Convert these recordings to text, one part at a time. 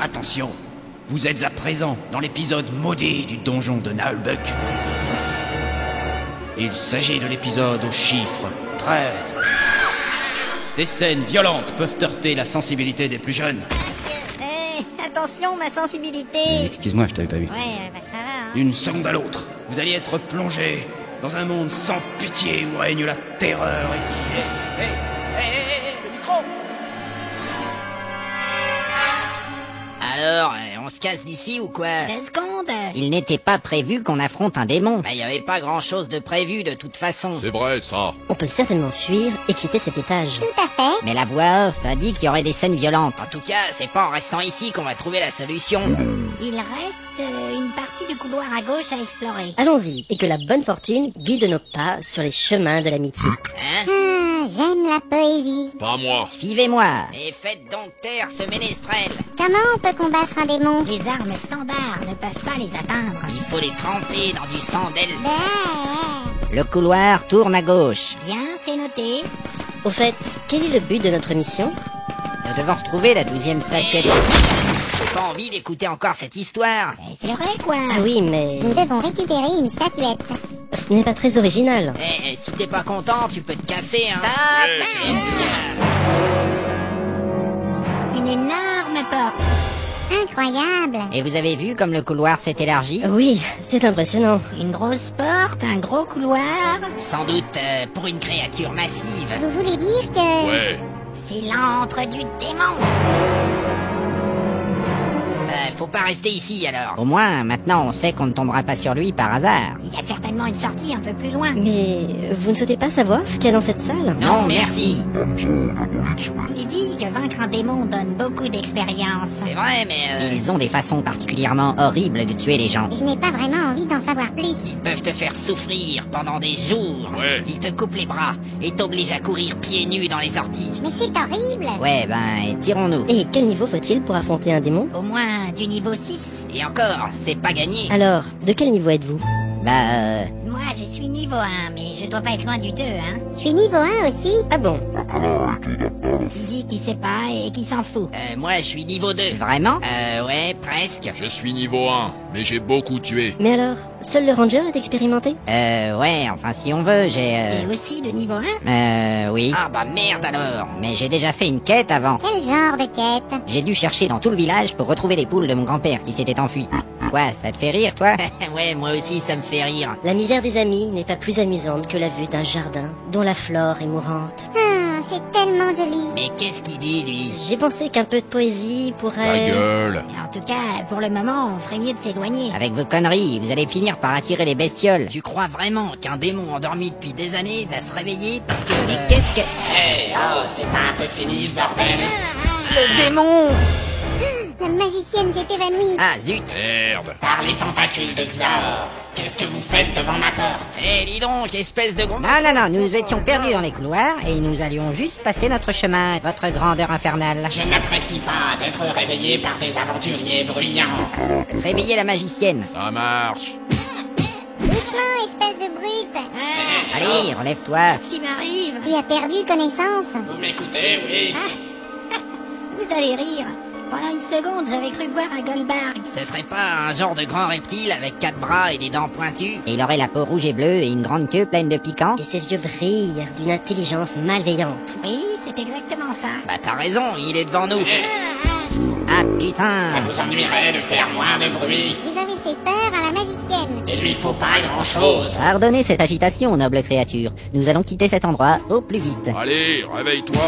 Attention, vous êtes à présent dans l'épisode maudit du donjon de Naalbuck. Il s'agit de l'épisode au chiffre 13. Des scènes violentes peuvent heurter la sensibilité des plus jeunes. Attention, ma sensibilité. Excuse-moi, je t'avais pas vu. Ouais, bah ça va, hein. D'une seconde à l'autre, vous allez être plongé dans un monde sans pitié où règne la terreur et qui... Hé, le micro! Alors, on se casse d'ici ou quoi? 2 secondes. Il n'était pas prévu qu'on affronte un démon. Bah, y avait pas grand chose de prévu de toute façon. C'est vrai, ça. On peut certainement fuir et quitter cet étage. Tout à fait. Mais la voix off a dit qu'il y aurait des scènes violentes. En tout cas, c'est pas en restant ici qu'on va trouver la solution. Il reste une partie du couloir à gauche à explorer. Allons-y, et que la bonne fortune guide nos pas sur les chemins de l'amitié. Hein? J'aime la poésie. Pas moi. Suivez-moi. Et faites donc taire ce ménestrel. Comment on peut combattre un démon? Les armes standards ne peuvent pas les atteindre. Il faut les tremper dans du sang d'elle. Ben, Le couloir tourne à gauche. bien, c'est noté. Au fait, quel est le but de notre mission? Nous devons retrouver la 12e statuette. J'ai pas envie d'écouter encore cette histoire. C'est vrai, quoi. Ah oui, mais Nous devons récupérer une statuette. ce n'est pas très original. Si t'es pas content, tu peux te casser, hein. Une énorme porte. Incroyable. Et vous avez vu comme le couloir s'est élargi? Oui, c'est impressionnant. Une grosse porte, un gros couloir. Sans doute pour une créature massive. Vous voulez dire que... Ouais. C'est l'antre du démon. Faut pas rester ici alors. Au moins, maintenant on sait qu'on ne tombera pas sur lui par hasard. Il y a certainement une sortie un peu plus loin. Mais vous ne souhaitez pas savoir ce qu'il y a dans cette salle? Non, merci. Il est dit que vaincre un démon donne beaucoup d'expérience. C'est vrai, mais... Ils ont des façons particulièrement horribles de tuer les gens. Je n'ai pas vraiment envie d'en savoir plus. Ils peuvent te faire souffrir pendant des jours. Ouais. Ils te coupent les bras et t'obligent à courir pieds nus dans les orties. Mais c'est horrible. Ouais, ben, tirons-nous. Et quel niveau faut-il pour affronter un démon? Au moins du niveau 6. Et encore, c'est pas gagné. Alors, de quel niveau êtes-vous? Moi, je suis niveau 1, mais je dois pas être loin du 2, hein. Je suis niveau 1 aussi. Ah bon? Il dit qu'il sait pas et qu'il s'en fout. Moi, je suis niveau 2. Vraiment? Ouais, presque. Je suis niveau 1, mais j'ai beaucoup tué. Mais alors, seul le ranger est expérimenté? Ouais, enfin, si on veut, j'ai... T'es aussi de niveau 1? Oui. Ah bah merde alors. Mais j'ai déjà fait une quête avant. Quel genre de quête? J'ai dû chercher dans tout le village pour retrouver les poules de mon grand-père qui s'était enfui. Quoi, ça te fait rire, toi? Ouais, moi aussi, ça me fait rire. La misère des amis n'est pas plus amusante que la vue d'un jardin dont la flore est mourante. Ah, c'est tellement joli. Mais qu'est-ce qu'il dit, lui? J'ai pensé qu'un peu de poésie Ta pourrait... gueule. En tout cas, pour le moment, on ferait mieux de s'éloigner. Avec vos conneries, vous allez finir par attirer les bestioles. Tu crois vraiment qu'un démon endormi depuis des années va se réveiller parce que... Mais qu'est-ce que... C'est pas un peu fini ce bordel? Le démon! La magicienne s'est évanouie. Ah, zut! Merde. Par les tentacules de Xaor, qu'est-ce que vous faites devant ma porte? Dis donc, espèce de gros... Non, nous étions perdus dans les couloirs et nous allions juste passer notre chemin, votre grandeur infernale. Je n'apprécie pas d'être réveillé par des aventuriers bruyants. Réveillez la magicienne. Ça marche. Doucement, espèce de brute. Allez, relève-toi. Ce qui m'arrive. Tu as perdu connaissance. Vous m'écoutez, oui? Vous allez rire. Pendant une seconde, j'avais cru voir un Goldberg. Ce serait pas un genre de grand reptile avec 4 bras et des dents pointues? Et il aurait la peau rouge et bleue et une grande queue pleine de piquants? Et ses yeux brillent d'une intelligence malveillante. Oui, c'est exactement ça. Bah t'as raison, il est devant nous. Ah putain! Ça vous ennuierait de faire moins de bruit? Vous avez fait peur à la magicienne. Il lui faut pas grand-chose. Pardonnez cette agitation, noble créature. Nous allons quitter cet endroit au plus vite. Allez, réveille-toi.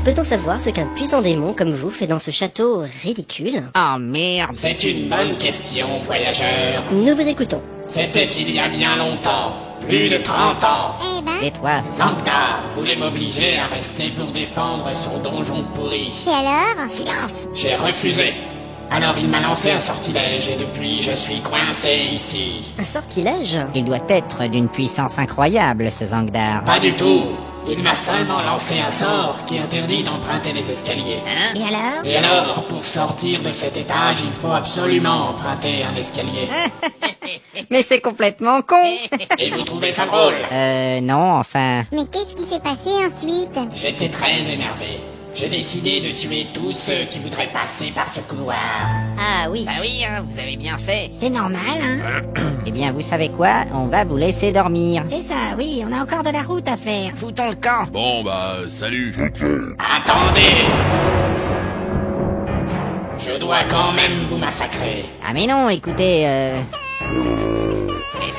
Peut-on savoir ce qu'un puissant démon comme vous fait dans ce château ridicule? Oh merde! C'est une bonne question, voyageur. Nous vous écoutons. C'était il y a bien longtemps. Plus de 30 ans. Eh ben, Tais-toi. Zangda voulait m'obliger à rester pour défendre son donjon pourri. et alors? Silence. J'ai refusé. Alors il m'a lancé un sortilège et depuis je suis coincé ici. Un sortilège? Il doit être d'une puissance incroyable, ce Zangdar. Pas du tout. Il m'a seulement lancé un sort qui interdit d'emprunter les escaliers. Hein? Et alors? Et alors, pour sortir de cet étage, il faut absolument emprunter un escalier. Mais c'est complètement con! Et vous trouvez ça drôle? Non, enfin... Mais qu'est-ce qui s'est passé ensuite? J'étais très énervé. J'ai décidé de tuer tous ceux qui voudraient passer par ce couloir. Ah oui. Bah oui, hein, vous avez bien fait. C'est normal, hein. Eh bien, vous savez quoi? On va vous laisser dormir. C'est ça, oui, on a encore de la route à faire. Foutons le camp. Bon, bah, salut. Attendez! Je dois quand même vous massacrer. Ah mais non, écoutez, Est-ce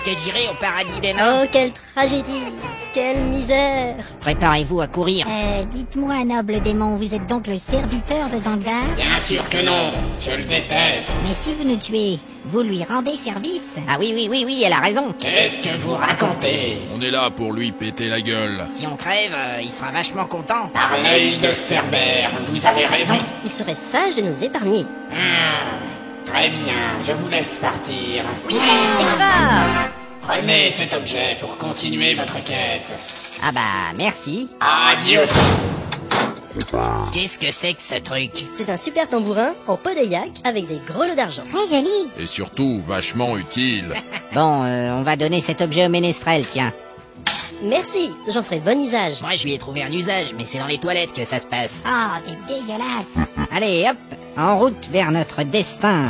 que j'irai au paradis des nains? Oh, quelle tragédie. Quelle misère. Préparez-vous à courir. Dites-moi, noble démon, vous êtes donc le serviteur de Zangdar? Bien sûr que non, je le déteste. Mais si vous nous tuez, vous lui rendez service? Ah oui, elle a raison. Qu'est-ce que vous racontez? On est là pour lui péter la gueule. Si on crève, il sera vachement content. Par l'œil de Cerbère, vous avez raison. Il serait sage de nous épargner. Très bien, je vous laisse partir. Extra. Prenez cet objet pour continuer votre quête. Ah bah, merci. Adieu. Qu'est-ce que c'est que ce truc? C'est un super tambourin en peau de yak avec des gros lots d'argent. Très joli. Et surtout, vachement utile. Bon, on va donner cet objet au ménestrel, tiens. Merci, j'en ferai bon usage. Moi, je lui ai trouvé un usage, mais c'est dans les toilettes que ça se passe. Oh, t'es dégueulasse. Allez, hop, en route vers notre destin.